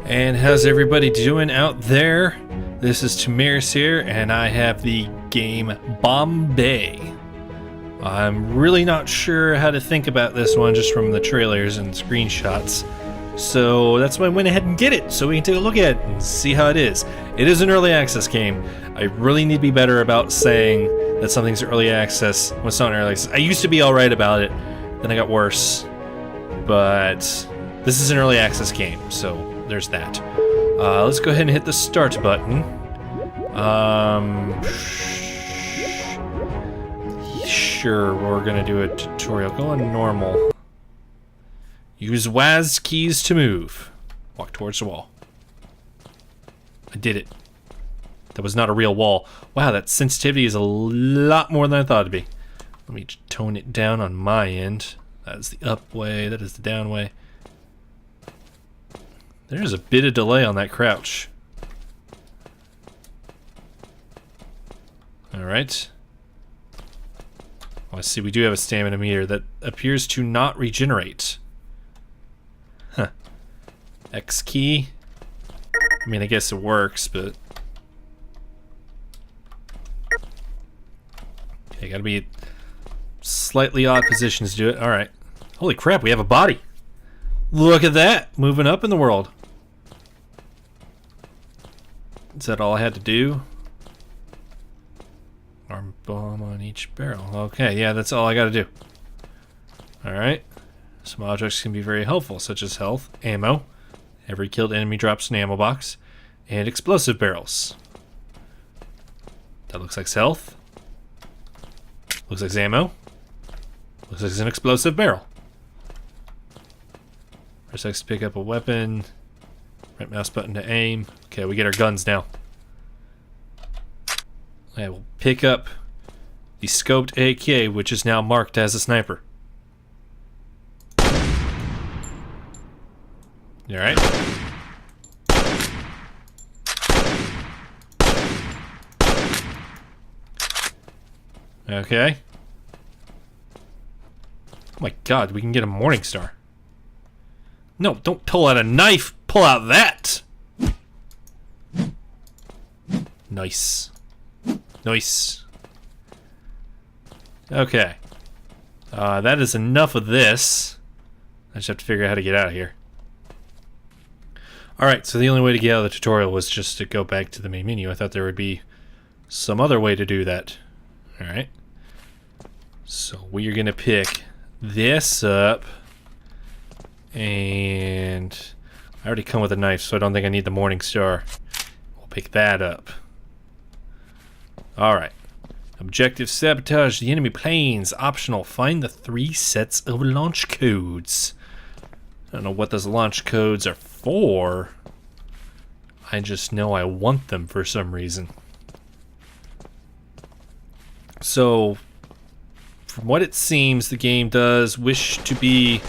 And how's everybody doing out there? This is Temierus here, and I have the game Bombay. I'm really not sure how to think about this one just from the trailers and screenshots. So that's why I went ahead and get it, so we can take a look at it and see how it is. It is an early access game. I really need to be better about saying that something's early access when it's not early access. I used to be alright about it, then I got worse. But this is an early access game, so there's that. Let's go ahead and hit the start button. Sure, we're gonna do a tutorial. Go on normal. Use WASD keys to move. Walk towards the wall. I did it. That was not a real wall. Wow, that sensitivity is a lot more than I thought it'd be. Let me tone it down on my end. That is the up way, that is the down way. There's a bit of delay on that crouch. Alright. Oh, I see we do have a stamina meter that appears to not regenerate. Huh. X key. I mean, I guess it works, but... Okay, gotta be slightly odd positions to do it. Alright. Holy crap, we have a body! Look at that! Moving up in the world. Is that all I had to do? Arm bomb on each barrel. Okay, yeah, that's all I gotta do. Alright. Some objects can be very helpful, such as health, ammo. Every killed enemy drops an ammo box. And explosive barrels. That looks like health. Looks like ammo. Looks like it's an explosive barrel. Press X to pick up a weapon. Right mouse button to aim. Okay, we get our guns now. I will pick up the scoped AK, which is now marked as a sniper. Alright. Okay. Oh my god, we can get a Morning Star. No, don't pull out a knife. Pull out that. Nice. Nice. Okay. That is enough of this. I just have to figure out how to get out of here. Alright, so the only way to get out of the tutorial was just to go back to the main menu. I thought there would be some other way to do that. Alright. So we are going to pick this up. And I already come with a knife, so I don't think I need the Morning Star. We'll pick that up. Alright. Objective: sabotage the enemy planes. Optional: find the 3 sets of launch codes. I don't know what those launch codes are for. I just know I want them for some reason. So, from what it seems, the game does wish to be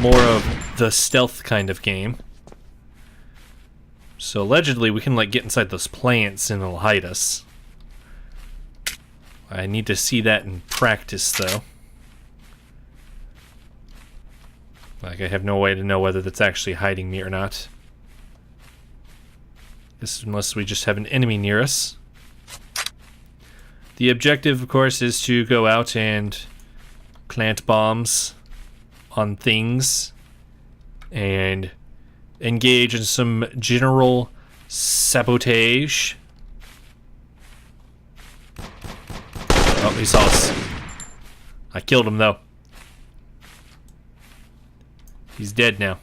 more of the stealth kind of game. So allegedly we can like get inside those plants and it'll hide us. I need to see that in practice though. Like I have no way to know whether that's actually hiding me or not. This unless we just have an enemy near us. The objective, of course, is to go out and plant bombs on things and engage in some general sabotage. Oh, he saw us. I killed him though. He's dead now.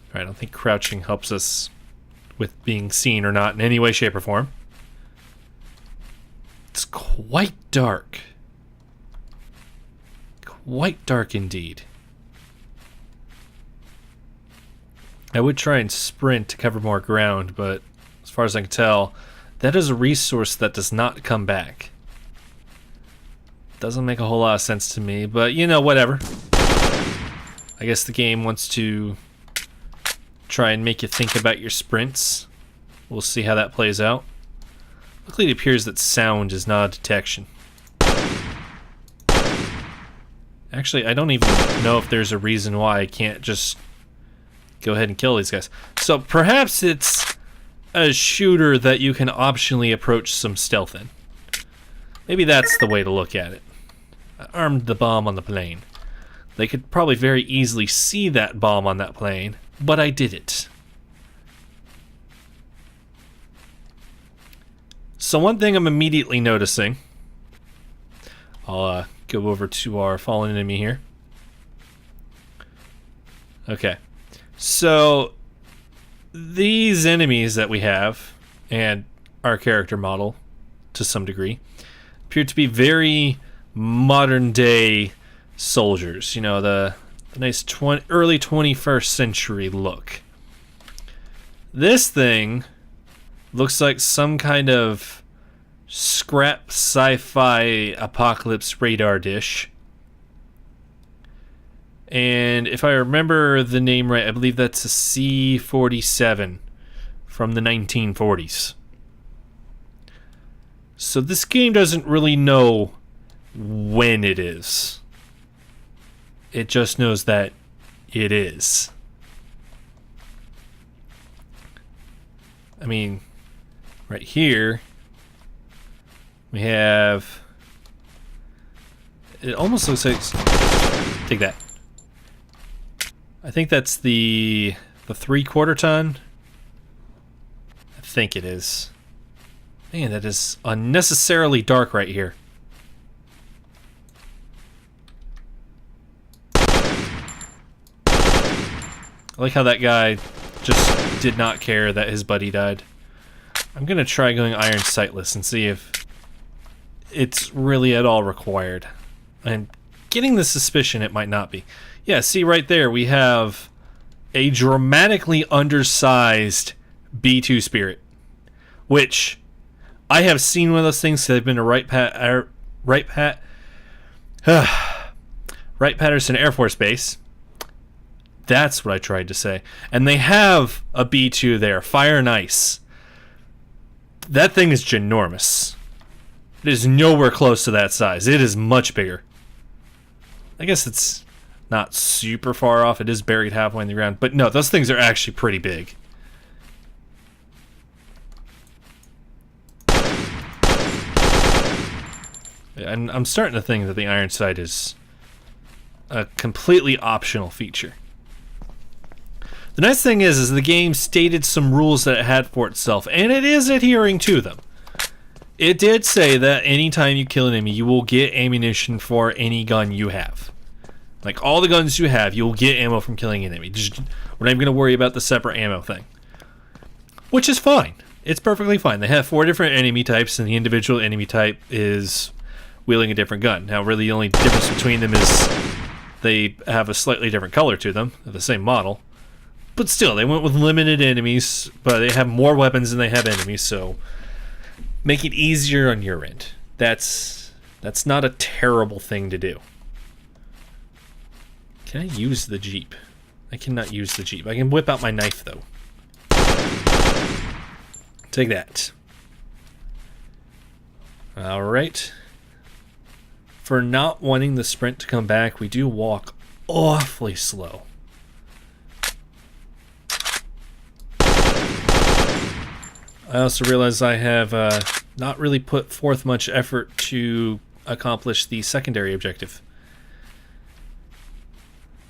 Alright, I don't think crouching helps us with being seen or not in any way, shape, or form. It's quite dark. Quite dark indeed. I would try and sprint to cover more ground, but as far as I can tell, that is a resource that does not come back. Doesn't make a whole lot of sense to me, but you know, whatever. I guess the game wants to try and make you think about your sprints. We'll see how that plays out. Luckily, it appears that sound is not a detection. Actually, I don't even know if there's a reason why I can't just go ahead and kill these guys. So perhaps it's a shooter that you can optionally approach some stealth in. Maybe that's the way to look at it. I armed the bomb on the plane. They could probably very easily see that bomb on that plane, but I did it. So one thing I'm immediately noticing, I'll go over to our fallen enemy here. Okay, so these enemies that we have, and our character model to some degree, appear to be very modern day soldiers. You know, the nice early 21st century look. This thing looks like some kind of scrap sci-fi apocalypse radar dish. And if I remember the name right, I believe that's a C-47 from the 1940s. So this game doesn't really know when it is. It just knows that it is. I mean, right here, we have... It almost looks like... Take that. I think that's the 3/4 ton. I think it is. Man, that is unnecessarily dark right here. I like how that guy just did not care that his buddy died. I'm gonna try going iron sightless and see if it's really at all required. I'm getting the suspicion it might not be. Yeah, see right there, we have a dramatically undersized B2 Spirit, which I have seen one of those things. They've been to Wright-Patterson Air Force Base. That's what I tried to say. And they have a B2 there, Fire and Ice. That thing is ginormous. It is nowhere close to that size. It is much bigger. I guess it's not super far off. It is buried halfway in the ground. But no, those things are actually pretty big. I'm starting to think that the iron sight is a completely optional feature. The nice thing is the game stated some rules that it had for itself, and it is adhering to them. It did say that anytime you kill an enemy, you will get ammunition for any gun you have. Like, all the guns you have, you will get ammo from killing an enemy. We're not even going to worry about the separate ammo thing. Which is fine. It's perfectly fine. They have 4 different enemy types, and the individual enemy type is wielding a different gun. Now, really, the only difference between them is they have a slightly different color to them. They're the same model. But still, they went with limited enemies, but they have more weapons than they have enemies, so make it easier on your end. That's not a terrible thing to do. Can I use the Jeep? I cannot use the Jeep. I can whip out my knife, though. Take that. Alright. For not wanting the sprint to come back, we do walk awfully slow. I also realize I have not really put forth much effort to accomplish the secondary objective.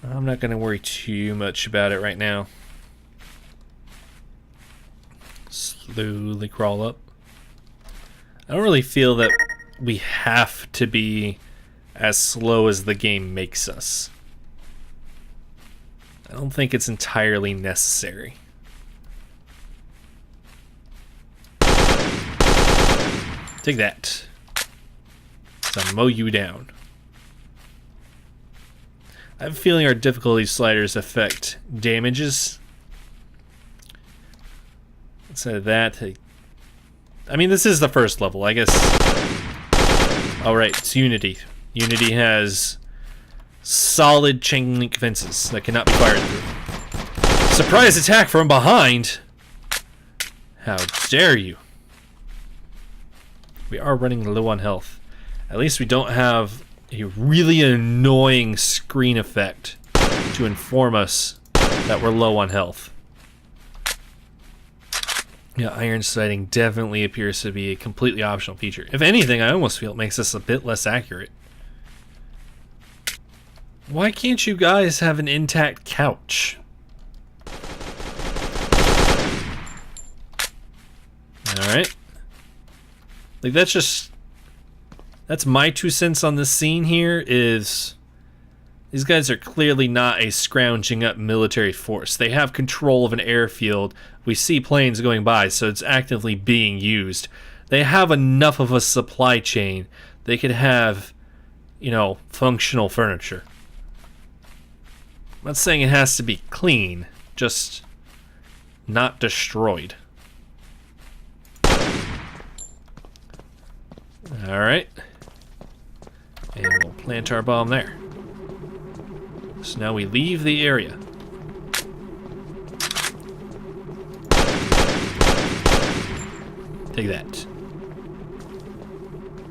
I'm not going to worry too much about it right now. Slowly crawl up. I don't really feel that we have to be as slow as the game makes us. I don't think it's entirely necessary. Take that. So mow you down. I have a feeling our difficulty sliders affect damages. Instead of that, I mean, this is the first level, I guess. Alright, it's Unity. Unity has solid chain link fences that cannot be fired through. Surprise attack from behind! How dare you? We are running low on health. At least we don't have a really annoying screen effect to inform us that we're low on health. Yeah, iron sighting definitely appears to be a completely optional feature. If anything, I almost feel it makes us a bit less accurate. Why can't you guys have an intact couch? Alright. Like, that's my 2 cents on this scene here, is these guys are clearly not a scrounging up military force. They have control of an airfield. We see planes going by, so it's actively being used. They have enough of a supply chain. They could have, you know, functional furniture. I'm not saying it has to be clean, just not destroyed. Alright. And we'll plant our bomb there. So now we leave the area. Take that.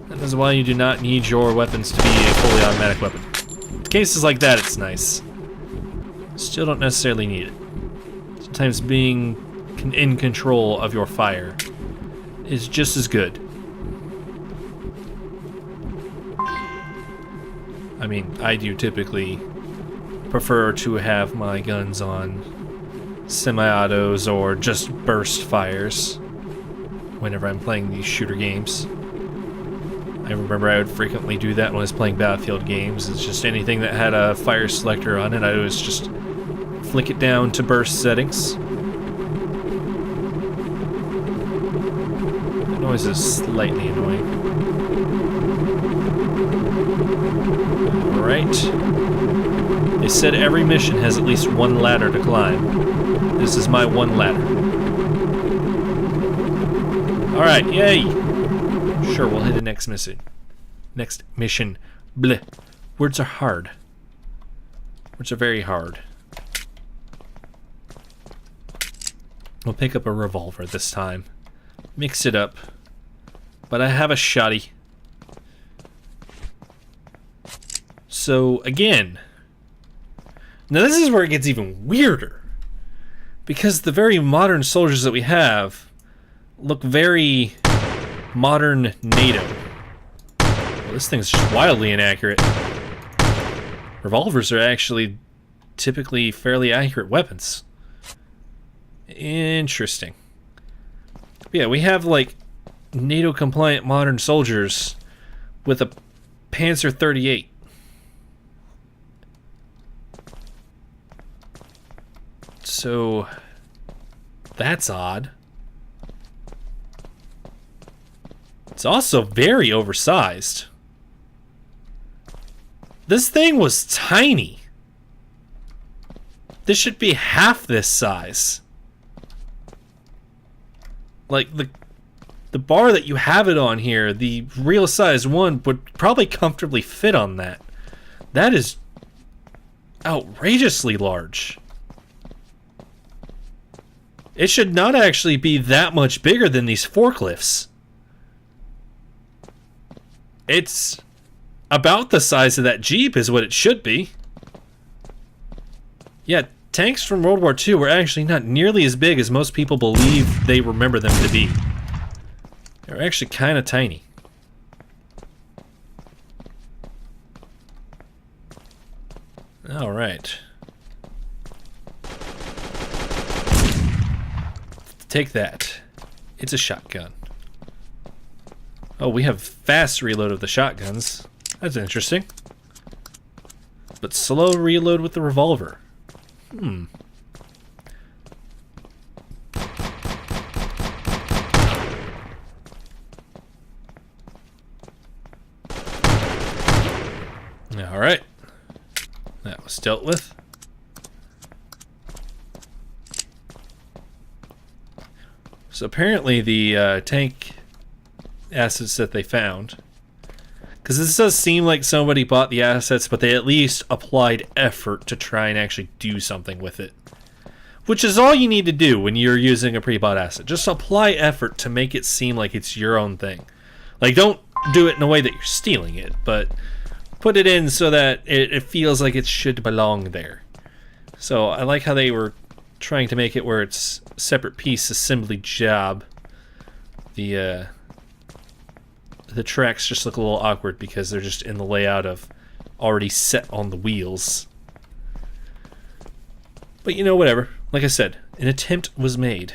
That is why you do not need your weapons to be a fully automatic weapon. In cases like that, it's nice. Still don't necessarily need it. Sometimes being in control of your fire is just as good. I mean, I do typically prefer to have my guns on semi-autos or just burst fires whenever I'm playing these shooter games. I remember I would frequently do that when I was playing Battlefield games. It's just anything that had a fire selector on it, I always just flick it down to burst settings. The noise is slightly annoying. Alright. They said every mission has at least one ladder to climb. This is my one ladder. Alright, yay! Sure, we'll hit the next mission. Next mission. Bleh. Words are hard. Words are very hard. We'll pick up a revolver this time. Mix it up. But I have a shotty. So, again. Now this is where it gets even weirder. Because the very modern soldiers that we have look very modern NATO. Well, this thing's just wildly inaccurate. Revolvers are actually typically fairly accurate weapons. Interesting. Yeah, we have like NATO compliant modern soldiers with a Panzer 38. So that's odd. It's also very oversized. This thing was tiny. This should be half this size. Like the bar that you have it on here, the real size one would probably comfortably fit on that. That is outrageously large. It should not actually be that much bigger than these forklifts. It's about the size of that Jeep is what it should be. Yeah, tanks from World War II were actually not nearly as big as most people believe they remember them to be. They're actually kind of tiny. All right. Take that. It's a shotgun. Oh, we have fast reload of the shotguns. That's interesting. But slow reload with the revolver. Alright. That was dealt with. So apparently the tank assets that they found, because this does seem like somebody bought the assets, but they at least applied effort to try and actually do something with it. Which is all you need to do when you're using a pre-bought asset. Just apply effort to make it seem like it's your own thing. Like, don't do it in a way that you're stealing it, but put it in so that it feels like it should belong there. So I like how they were trying to make it where it's a separate piece assembly job. The tracks just look a little awkward because they're just in the layout of already set on the wheels. But you know, whatever. Like I said, an attempt was made.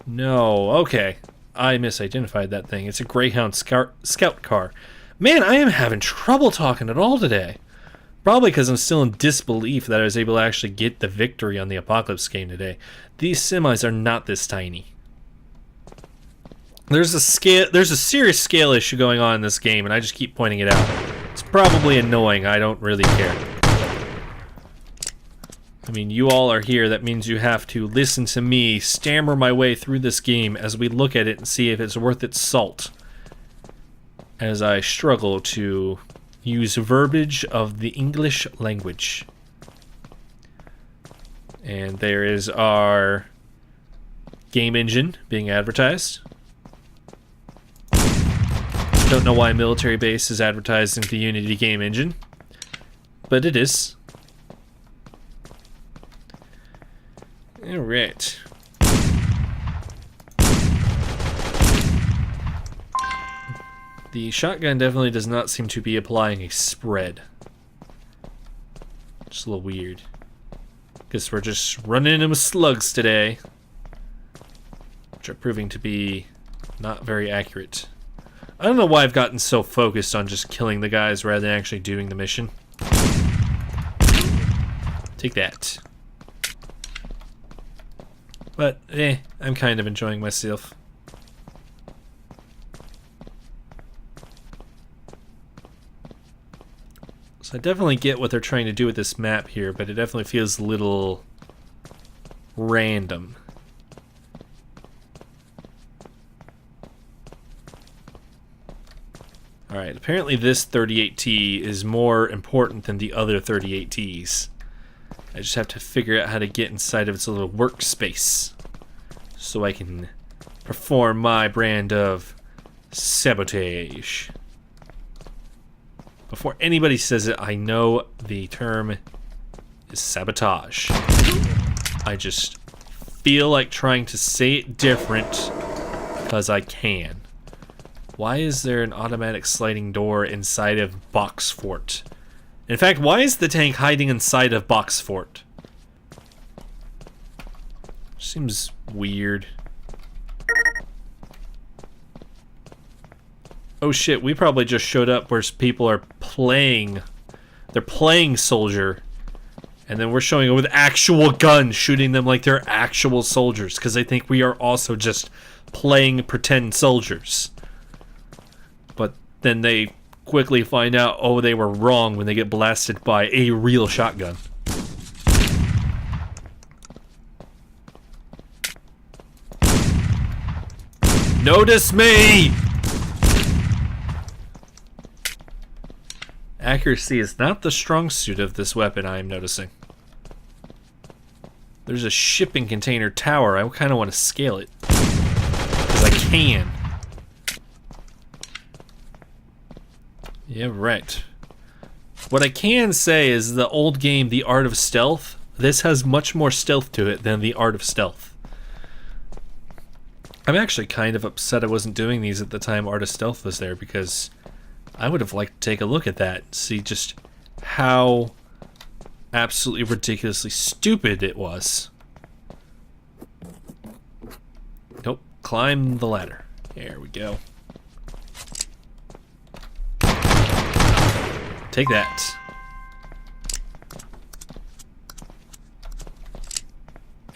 No, okay. I misidentified that thing. It's a Greyhound scout car. Man, I am having trouble talking at all today. Probably because I'm still in disbelief that I was able to actually get the victory on the Apocalypse game today. These semis are not this tiny. There's a serious scale issue going on in this game, and I just keep pointing it out. It's probably annoying. I don't really care. I mean, you all are here. That means you have to listen to me stammer my way through this game as we look at it and see if it's worth its salt. As I struggle to use verbiage of the English language. And there is our game engine being advertised. Don't know why Military Base is advertising the Unity game engine, but it is. Alright. The shotgun definitely does not seem to be applying a spread. Just a little weird. Guess we're just running into slugs today, which are proving to be not very accurate. I don't know why I've gotten so focused on just killing the guys rather than actually doing the mission. Take that. But, I'm kind of enjoying myself. So I definitely get what they're trying to do with this map here, but it definitely feels a little random. Alright, apparently this 38T is more important than the other 38Ts. I just have to figure out how to get inside of its little workspace so I can perform my brand of sabotage. Before anybody says it, I know the term is sabotage. I just feel like trying to say it different because I can. Why is there an automatic sliding door inside of Box Fort? In fact, why is the tank hiding inside of Box Fort? Seems weird. Oh shit, we probably just showed up where people are playing. They're playing soldier. And then we're showing up with actual guns, shooting them like they're actual soldiers. Because they think we are also just playing pretend soldiers. But then they quickly find out, oh, they were wrong when they get blasted by a real shotgun. Notice me! Accuracy is not the strong suit of this weapon, I am noticing. There's a shipping container tower. I kind of want to scale it. Because I can. Yeah, right. What I can say is the old game, The Art of Stealth, this has much more stealth to it than The Art of Stealth. I'm actually kind of upset I wasn't doing these at the time Art of Stealth was there, because I would have liked to take a look at that, see just how absolutely ridiculously stupid it was. Nope, climb the ladder. There we go. Take that.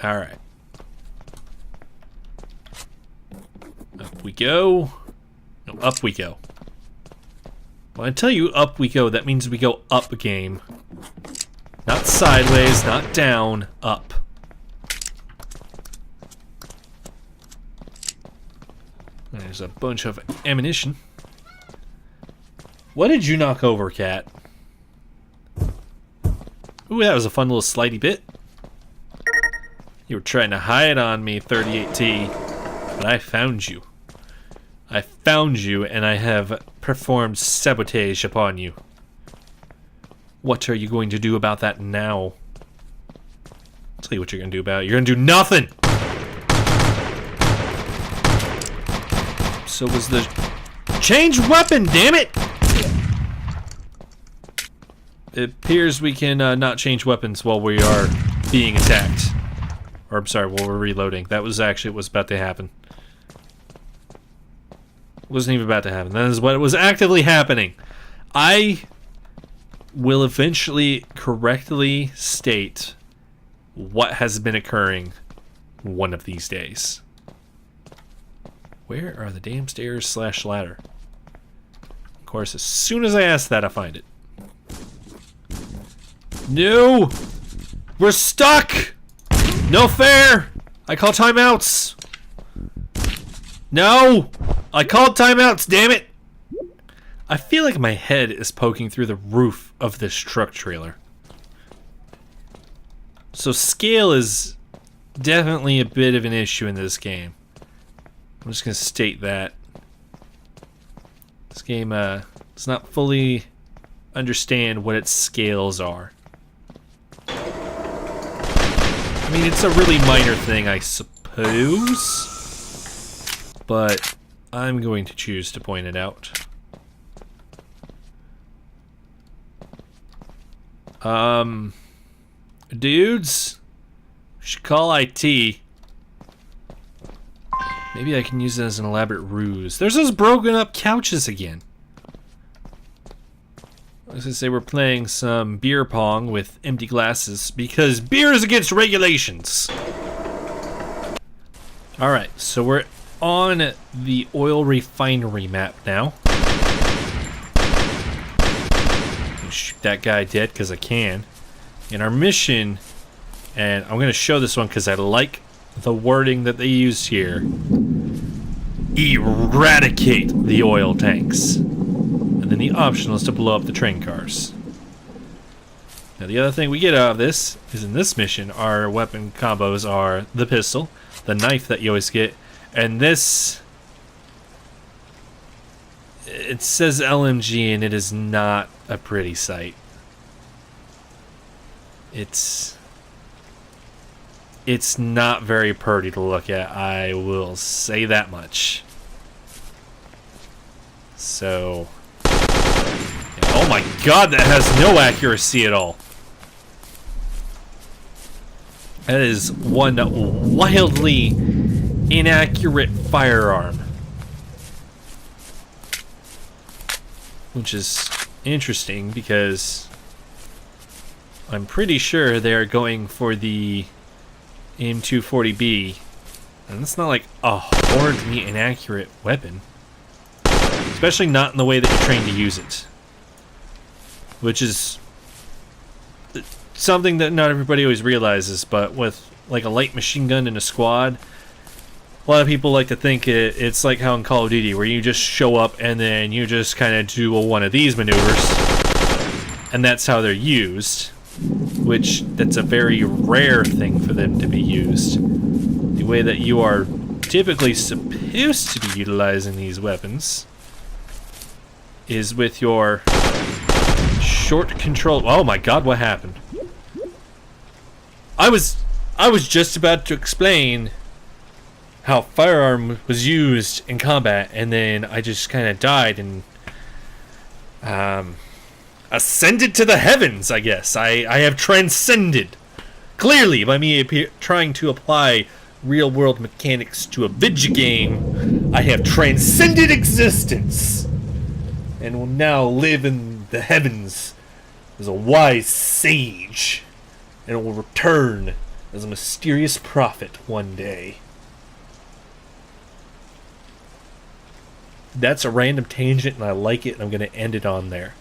Alright. Up we go. No, up we go. When I tell you up we go, that means we go up a game. Not sideways, not down, up. There's a bunch of ammunition. What did you knock over, cat? Ooh, that was a fun little slidey bit. You were trying to hide on me, 38T, but I found you. I found you, and I have performed sabotage upon you. What are you going to do about that now? I'll tell you what you're going to do about it. You're going to do nothing! So was the... Change weapon, damn it! It appears we can not change weapons while we are being attacked. Or, I'm sorry, while we're reloading. That was actually what was about to happen. It wasn't even about to happen. That is what was actively happening. I will eventually correctly state what has been occurring one of these days. Where are the damn stairs / ladder? Of course, as soon as I ask that, I find it. No! We're stuck! No fair! I call timeouts! No! I called timeouts, damn it! I feel like my head is poking through the roof of this truck trailer. So scale is definitely a bit of an issue in this game. I'm just gonna state that. This game does not fully understand what its scales are. I mean, it's a really minor thing, I suppose, but I'm going to choose to point it out. Dudes, we should call IT. Maybe I can use it as an elaborate ruse. There's those broken up couches again. I was gonna say we're playing some beer pong with empty glasses because beer is against regulations. Alright, so we're on the oil refinery map now. Shoot that guy dead because I can. And our mission, and I'm gonna show this one because I like the wording that they use here. Eradicate the oil tanks. And then the optional is to blow up the train cars. Now the other thing we get out of this is in this mission, our weapon combos are the pistol, the knife that you always get, and this... It says LMG and it is not a pretty sight. It's not very pretty to look at, I will say that much. So... Oh my god, that has no accuracy at all. That is one wildly inaccurate firearm. Which is interesting because I'm pretty sure they're going for the M240B. And it's not like a horribly inaccurate weapon. Especially not in the way that you're trained to use it. Which is something that not everybody always realizes, but with like a light machine gun in a squad, a lot of people like to think it's like how in Call of Duty, where you just show up and then you just kind of do one of these maneuvers, and that's how they're used, which that's a very rare thing for them to be used. The way that you are typically supposed to be utilizing these weapons is with your short control. Oh my god, what happened? I was just about to explain how firearm was used in combat, and then I just kind of died and ascended to the heavens, I guess. I have transcended. Clearly, by me trying to apply real-world mechanics to a video game, I have transcended existence and will now live in the heavens as a wise sage, and will return as a mysterious prophet one day. That's a random tangent, and I like it, and I'm going to end it on there.